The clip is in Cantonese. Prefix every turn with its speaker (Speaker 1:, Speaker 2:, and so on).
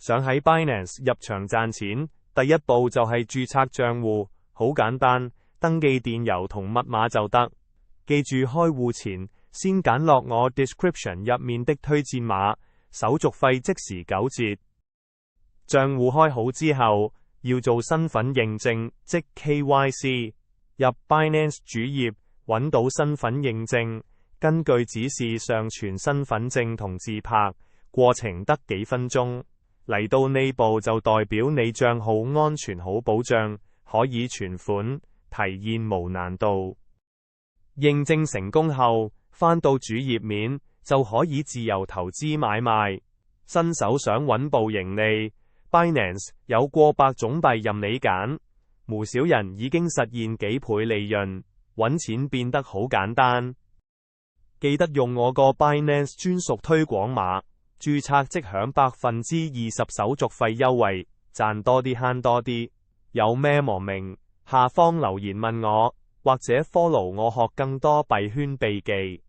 Speaker 1: 想喺 Binance 入場賺錢，第一步就係註冊賬戶，好簡單，登記電郵同密碼就得。記住開戶前先揀落我 description 入面的推薦碼，手續費即時9折。賬戶開好之後，要做身份認證，即 KYC。入 Binance 主頁，揾到身份認證，根據指示上傳身份證同自拍，過程得幾分鐘。嚟到呢步就代表你賬號安全好保障，可以存款，提現無難度。認證成功後，返到主頁面就可以自由投資買賣。新手想穩步盈利， Binance 有過百種幣任你揀，唔少人已經實現幾倍利潤，揾錢變得好簡單。記得用我個 Binance 專屬推廣碼，註冊即享20%手續費優惠，賺多啲慳多啲。有咩忙明，下方留言問我，或者 follow 我學更多幣圈秘技。